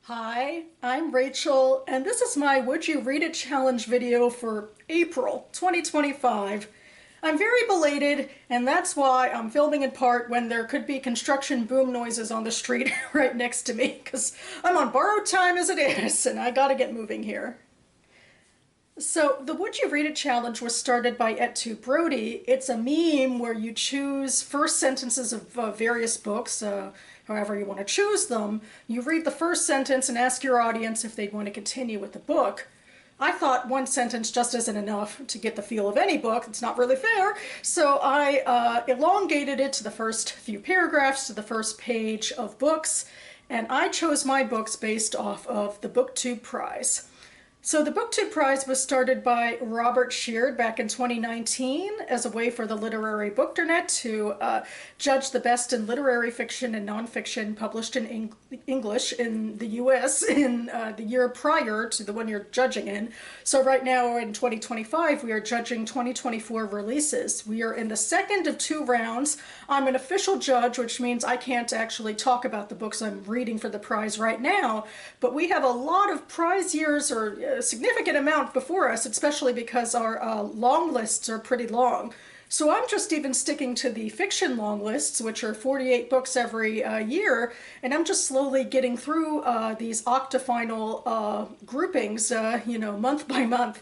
Hi, I'm Rachel, and this is my Would You Read It Challenge video for April 2025. I'm very belated, and that's why I'm filming in part when there could be construction boom noises on the street right next to me, because I'm on borrowed time as it is, and I gotta get moving here. So the Would You Read It challenge was started by Et2 Brody. It's a meme where you choose first sentences of various books, however you want to choose them. You read the first sentence and ask your audience if they want to continue with the book. I thought one sentence just isn't enough to get the feel of any book. It's not really fair. So I elongated it to the first few paragraphs, to the first page of books, and I chose my books based off of the BookTube prize. So the BookTube Prize was started by Robert Sheard back in 2019 as a way for the literary bookternet to judge the best in literary fiction and nonfiction published in English in the US in the year prior to the one you're judging in. So right now in 2025 we are judging 2024 releases. We are in the second of two rounds. I'm an official judge, which means I can't actually talk about the books I'm reading for the prize right now, but we have a lot of prize years or a significant amount before us, especially because our long lists are pretty long. So I'm just even sticking to the fiction long lists, which are 48 books every year, and I'm just slowly getting through these Octofinal groupings, month by month.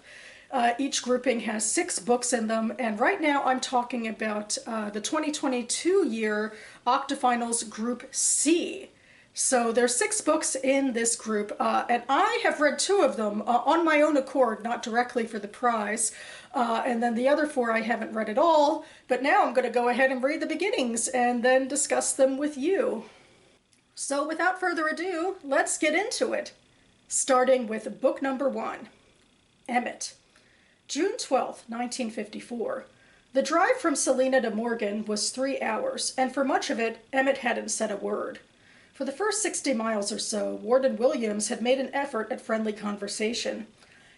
Each grouping has 6 books in them, and right now I'm talking about the 2022 year Octofinals Group C. So there's 6 books in this group, and I have read 2 of them on my own accord, not directly for the prize. And then the other 4 I haven't read at all, but now I'm going to go ahead and read the beginnings and then discuss them with you. So without further ado, let's get into it. Starting with book number 1, Emmett. June 12th, 1954. The drive from Salina to Morgan was 3 hours, and for much of it, Emmett hadn't said a word. For the first 60 miles or so, Warden Williams had made an effort at friendly conversation.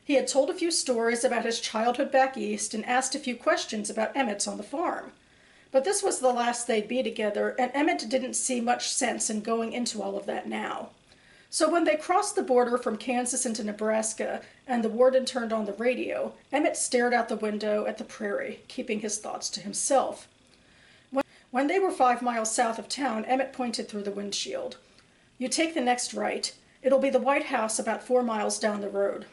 He had told a few stories about his childhood back east and asked a few questions about Emmett's on the farm. But this was the last they'd be together, and Emmett didn't see much sense in going into all of that now. So when they crossed the border from Kansas into Nebraska and the warden turned on the radio, Emmett stared out the window at the prairie, keeping his thoughts to himself. When they were 5 miles south of town, Emmett pointed through the windshield. "You take the next right. It'll be the White House about 4 miles down the road."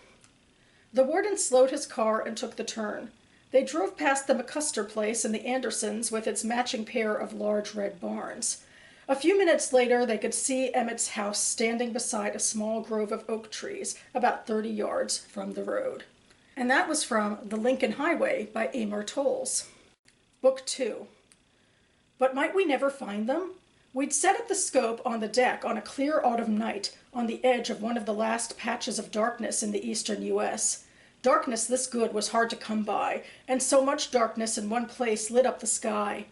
The warden slowed his car and took the turn. They drove past the McCusker place and the Andersons with its matching pair of large red barns. A few minutes later, they could see Emmett's house standing beside a small grove of oak trees about 30 yards from the road. And that was from The Lincoln Highway by Amor Towles. Book 2. But might we never find them? We'd set up the scope on the deck on a clear autumn night on the edge of one of the last patches of darkness in the eastern U.S. Darkness this good was hard to come by, and so much darkness in one place lit up the sky.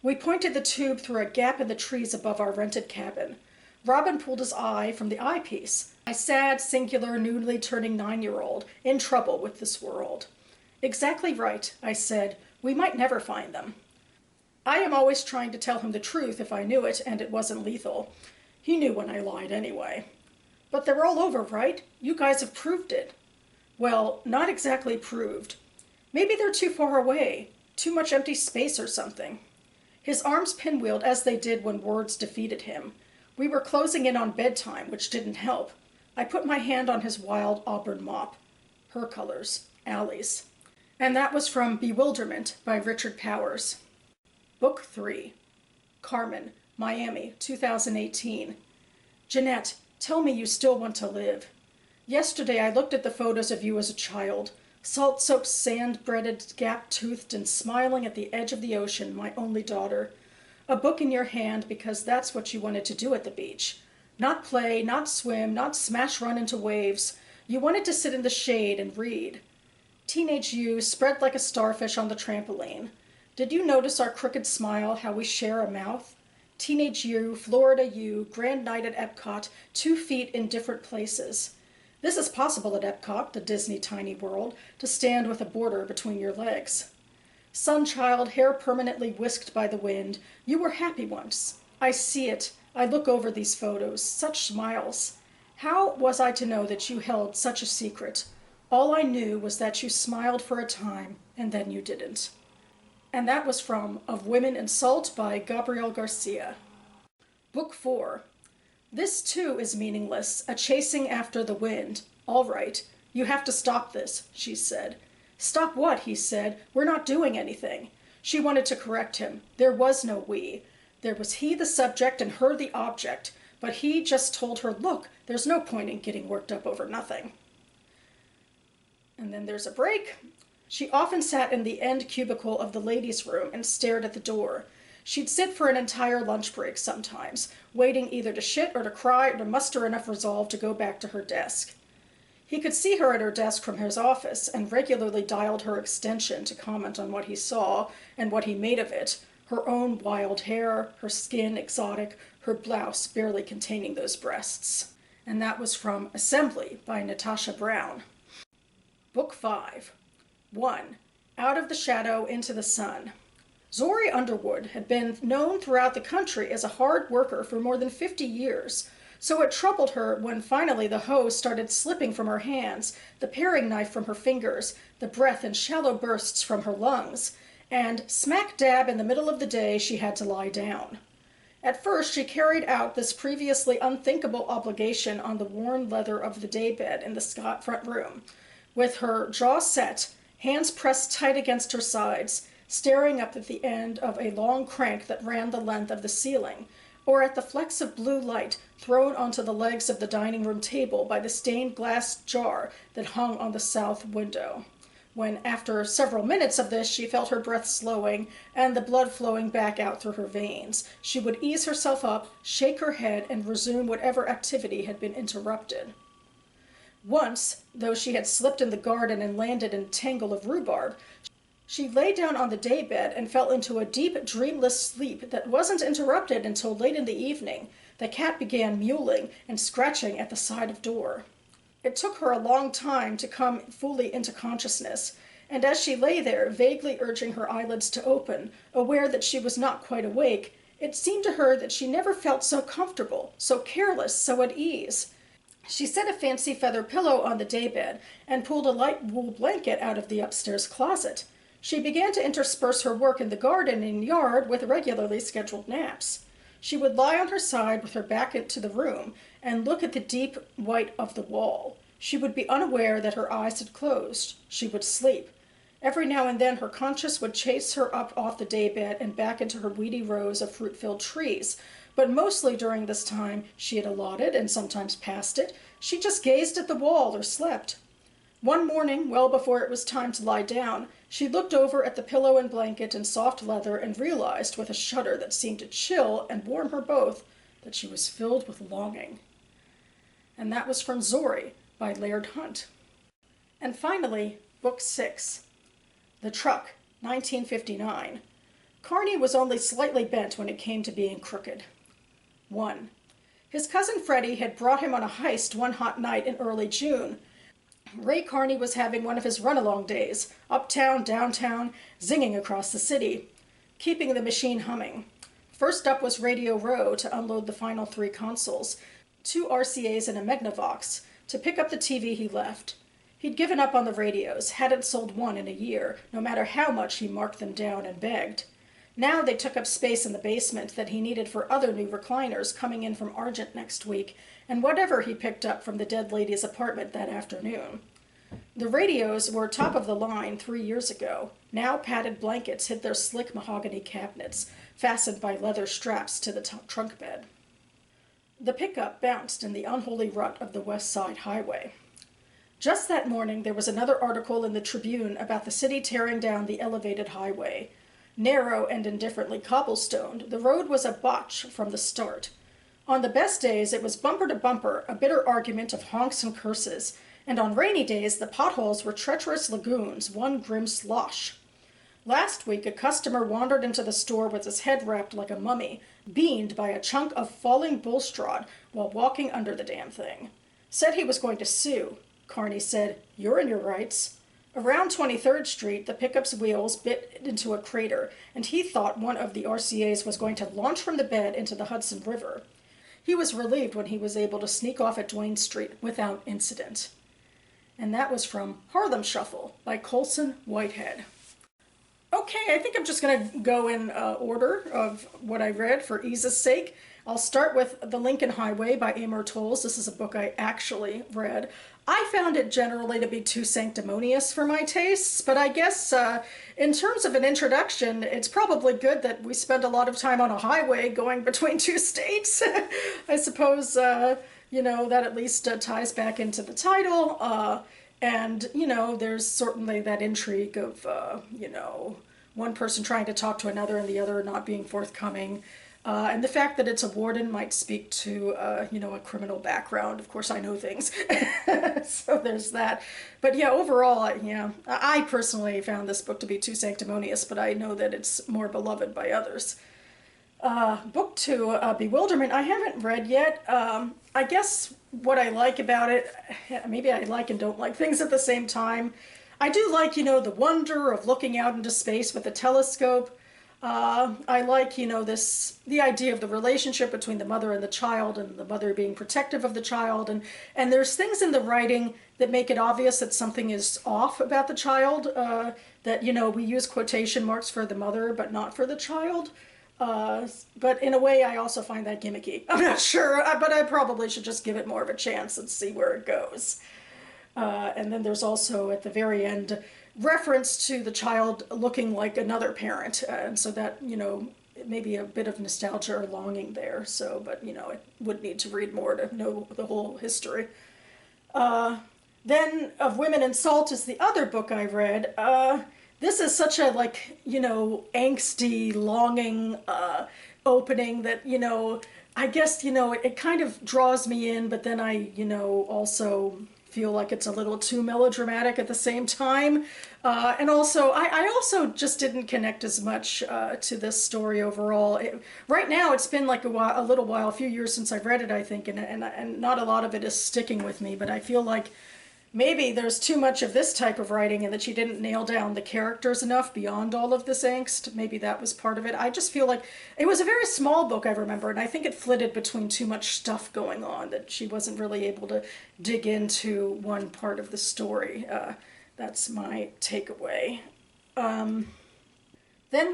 We pointed the tube through a gap in the trees above our rented cabin. Robin pulled his eye from the eyepiece, my sad, singular, newly turning 9-year-old, in trouble with this world. "Exactly right," I said. "We might never find them." I am always trying to tell him the truth if I knew it and it wasn't lethal. He knew when I lied anyway. "But they're all over, right? You guys have proved it." "Well, not exactly proved. Maybe they're too far away. Too much empty space or something." His arms pinwheeled as they did when words defeated him. We were closing in on bedtime, which didn't help. I put my hand on his wild auburn mop. Her colors. Allie's. And that was from Bewilderment by Richard Powers. Book 3. Carmen, Miami, 2018. Jeanette, tell me you still want to live. Yesterday I looked at the photos of you as a child, salt-soaked, sand-breaded, gap-toothed, and smiling at the edge of the ocean, my only daughter. A book in your hand because that's what you wanted to do at the beach. Not play, not swim, not smash-run into waves. You wanted to sit in the shade and read. Teenage you spread like a starfish on the trampoline. Did you notice our crooked smile, how we share a mouth? Teenage you, Florida you, grand night at Epcot, 2 feet in different places. This is possible at Epcot, the Disney tiny world, to stand with a border between your legs. Sunchild, hair permanently whisked by the wind, you were happy once. I see it. I look over these photos. Such smiles. How was I to know that you held such a secret? All I knew was that you smiled for a time, and then you didn't. And that was from Of Women in Salt by Gabriel Garcia. Book 4. This too is meaningless, a chasing after the wind. All right, you have to stop this, she said. Stop what? He said. We're not doing anything. She wanted to correct him. There was no we. There was he the subject and her the object, but he just told her, look, there's no point in getting worked up over nothing. And then there's a break. She often sat in the end cubicle of the ladies' room and stared at the door. She'd sit for an entire lunch break sometimes, waiting either to shit or to cry or to muster enough resolve to go back to her desk. He could see her at her desk from his office and regularly dialed her extension to comment on what he saw and what he made of it, her own wild hair, her skin exotic, her blouse barely containing those breasts. And that was from Assembly by Natasha Brown. Book 5. 1. Out of the Shadow into the Sun. Zori Underwood had been known throughout the country as a hard worker for more than 50 years, so it troubled her when finally the hoe started slipping from her hands, the paring knife from her fingers, the breath in shallow bursts from her lungs, and smack dab in the middle of the day she had to lie down. At first she carried out this previously unthinkable obligation on the worn leather of the daybed in the front room, with her jaw set, hands pressed tight against her sides, staring up at the end of a long crank that ran the length of the ceiling, or at the flecks of blue light thrown onto the legs of the dining room table by the stained glass jar that hung on the south window. When, after several minutes of this, she felt her breath slowing and the blood flowing back out through her veins, she would ease herself up, shake her head, and resume whatever activity had been interrupted. Once, though she had slipped in the garden and landed in a tangle of rhubarb, she lay down on the daybed and fell into a deep, dreamless sleep that wasn't interrupted until late in the evening. The cat began mewling and scratching at the side of door. It took her a long time to come fully into consciousness, and as she lay there, vaguely urging her eyelids to open, aware that she was not quite awake, it seemed to her that she never felt so comfortable, so careless, so at ease. She set a fancy feather pillow on the daybed and pulled a light wool blanket out of the upstairs closet. She began to intersperse her work in the garden and yard with regularly scheduled naps. She would lie on her side with her back into the room and look at the deep white of the wall. She would be unaware that her eyes had closed. She would sleep. Every now and then her conscience would chase her up off the daybed and back into her weedy rows of fruit-filled trees, but mostly during this time she had allotted, and sometimes past it, she just gazed at the wall or slept. One morning, well before it was time to lie down, she looked over at the pillow and blanket and soft leather and realized, with a shudder that seemed to chill and warm her both, that she was filled with longing. And that was from Zori by Laird Hunt. And finally, Book 6. The Truck, 1959. Carney was only slightly bent when it came to being crooked. 1. His cousin Freddie had brought him on a heist one hot night in early June. Ray Carney was having one of his run-along days, uptown, downtown, zinging across the city, keeping the machine humming. First up was Radio Row to unload the final 3 consoles, 2 RCAs and a Magnavox, to pick up the TV he left. He'd given up on the radios, hadn't sold one in a year, no matter how much he marked them down and begged. Now they took up space in the basement that he needed for other new recliners coming in from Argent next week, and whatever he picked up from the dead lady's apartment that afternoon. The radios were top of the line 3 years ago. Now padded blankets hid their slick mahogany cabinets, fastened by leather straps to the trunk bed. The pickup bounced in the unholy rut of the West Side Highway. Just that morning there was another article in the Tribune about the city tearing down the elevated highway. Narrow and indifferently cobblestoned, the road was a botch from the start. On the best days it was bumper to bumper, a bitter argument of honks and curses, and on rainy days the potholes were treacherous lagoons, one grim slosh. Last week a customer wandered into the store with his head wrapped like a mummy, beamed by a chunk of falling bullstrod while walking under the damn thing. Said he was going to sue. Carney said, "You're in your rights." Around 23rd Street, the pickup's wheels bit into a crater, and he thought one of the RCAs was going to launch from the bed into the Hudson River. he was relieved when he was able to sneak off at Duane Street without incident. And that was from Harlem Shuffle by Colson Whitehead. Okay, I think I'm just going to go in order of what I read for ease's sake. I'll start with The Lincoln Highway by Amor Towles. This is a book I actually read. I found it generally to be too sanctimonious for my tastes, but I guess in terms of an introduction, it's probably good that we spend a lot of time on a highway going between two states. I suppose, you know, that at least ties back into the title. And, you know, there's certainly that intrigue of, you know, one person trying to talk to another and the other not being forthcoming. And the fact that it's a warden might speak to, you know, a criminal background. Of course, I know things. So there's that. But yeah, overall, yeah, I personally found this book to be too sanctimonious, but I know that it's more beloved by others. Book 2, Bewilderment, I haven't read yet. I guess what I like about it, maybe I like and don't like things at the same time. I do like, you know, the wonder of looking out into space with a telescope. I like, you know, the idea of the relationship between the mother and the child, and the mother being protective of the child, and there's things in the writing that make it obvious that something is off about the child, that, you know, we use quotation marks for the mother, but not for the child. But in a way, I also find that gimmicky. I'm not sure, but I probably should just give it more of a chance and see where it goes. And then there's also, at the very end, reference to the child looking like another parent. And so that, you know, maybe a bit of nostalgia or longing there. So, but, you know, it would need to read more to know the whole history. Then Of Women in Salt is the other book I read. This is such a, like, you know, angsty, longing opening that, you know, I guess, you know, it kind of draws me in, but then I, you know, also feel like it's a little too melodramatic at the same time. And also, I also just didn't connect as much to this story overall. Right now, it's been like a little while, a few years since I've read it, I think, and not a lot of it is sticking with me, but I feel like maybe there's too much of this type of writing and that she didn't nail down the characters enough beyond all of this angst. Maybe that was part of it. I just feel like it was a very small book, I remember, and I think it flitted between too much stuff going on, that she wasn't really able to dig into one part of the story. That's my takeaway. Then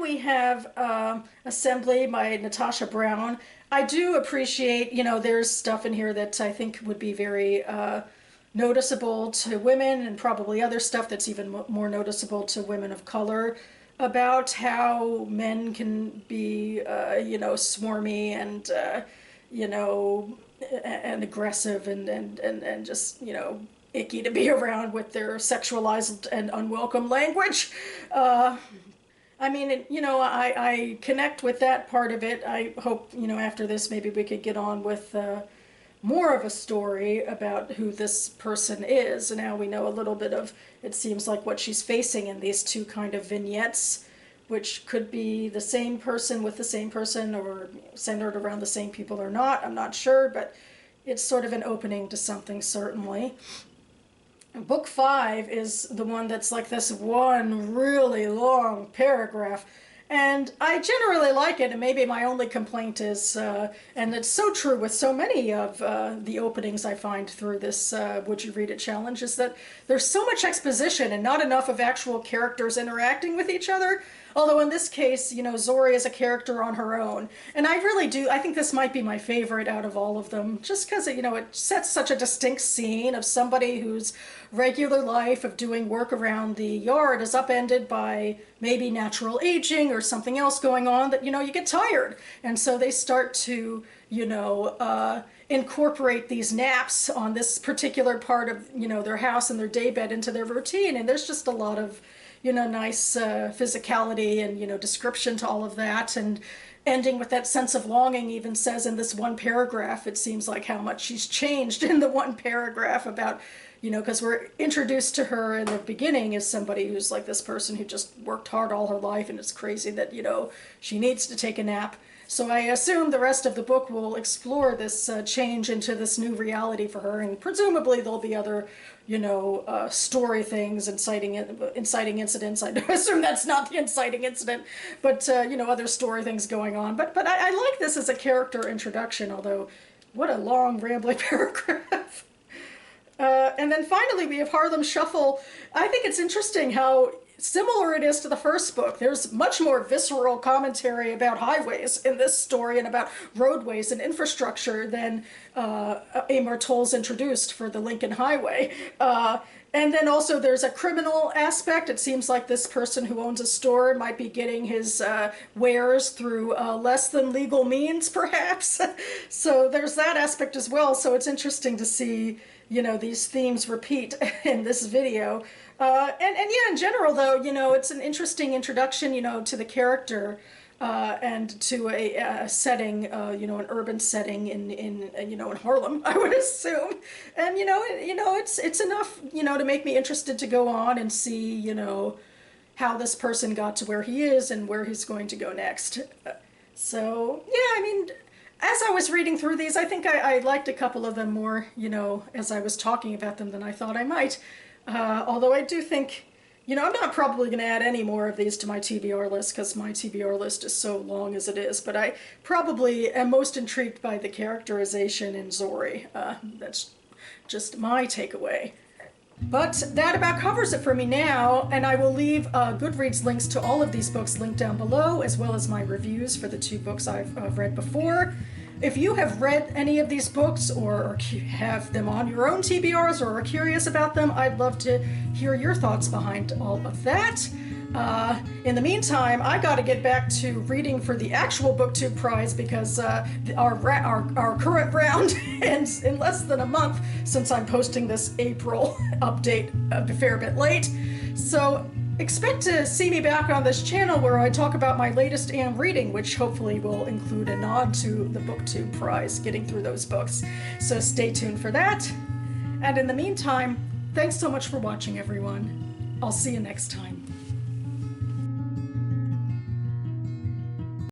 we have Assembly by Natasha Brown. I do appreciate, you know, there's stuff in here that I think would be very noticeable to women, and probably other stuff that's even more noticeable to women of color, about how men can be, you know, swarmy and, you know, and aggressive and just, you know, icky to be around with their sexualized and unwelcome language. I mean, you know, I connect with that part of it. I hope, you know, after this maybe we could get on with more of a story about who this person is. And now we know a little bit of, it seems like, what she's facing in these two kind of vignettes, which could be the same person with the same person, or centered around the same people or not. I'm not sure, but it's sort of an opening to something, certainly. Book 5 is the one that's like this one really long paragraph. And I generally like it, and maybe my only complaint is, and it's so true with so many of the openings I find through this Would You Read It challenge, is that there's so much exposition and not enough of actual characters interacting with each other. Although in this case, you know, Zori is a character on her own. And I really do, I think this might be my favorite out of all of them, just because, you know, it sets such a distinct scene of somebody whose regular life of doing work around the yard is upended by maybe natural aging or something else going on that, you know, you get tired. And so they start to, you know, incorporate these naps on this particular part of, you know, their house and their daybed into their routine. And there's just a lot of, you know, nice physicality and, you know, description to all of that. And ending with that sense of longing, even says in this one paragraph, it seems like how much she's changed in the one paragraph about, you know, because we're introduced to her in the beginning as somebody who's like this person who just worked hard all her life, and it's crazy that, you know, she needs to take a nap. So I assume the rest of the book will explore this change into this new reality for her, and presumably there'll be other, you know, story things, inciting incidents. I assume that's not the inciting incident, but you know, other story things going on. But I like this as a character introduction, although What a long, rambling paragraph. And then finally, we have Harlem Shuffle. I think it's interesting how similar it is to the first book. There's much more visceral commentary about highways in this story and about roadways and infrastructure than Amor Towles introduced for the Lincoln Highway. And then also there's a criminal aspect. It seems like this person who owns a store might be getting his wares through less than legal means, perhaps. So there's that aspect as well. So it's interesting to see, you know, these themes repeat in this video. And yeah, in general, though, you know, it's an interesting introduction, you know, to the character. And to a setting, you know, an urban setting in you know, in Harlem, I would assume, and you know, it's enough, you know, to make me interested to go on and see, you know, how this person got to where he is and where he's going to go next. So yeah, I mean, as I was reading through these, I think I liked a couple of them more, you know, as I was talking about them than I thought I might. Although I do think, you know, I'm not probably going to add any more of these to my TBR list because my TBR list is so long as it is, but I probably am most intrigued by the characterization in Zori. That's just my takeaway. But that about covers it for me now, and I will leave Goodreads links to all of these books linked down below, as well as my reviews for the 2 books I've read before. If you have read any of these books or have them on your own TBRs or are curious about them, I'd love to hear your thoughts behind all of that. In the meantime, I got to get back to reading for the actual BookTube prize because our current round ends in less than a month since I'm posting this April update a fair bit late. So expect to see me back on this channel where I talk about my latest AM reading, which hopefully will include a nod to the BookTube prize, getting through those books. So stay tuned for that. And in the meantime, thanks so much for watching, everyone. I'll see you next time.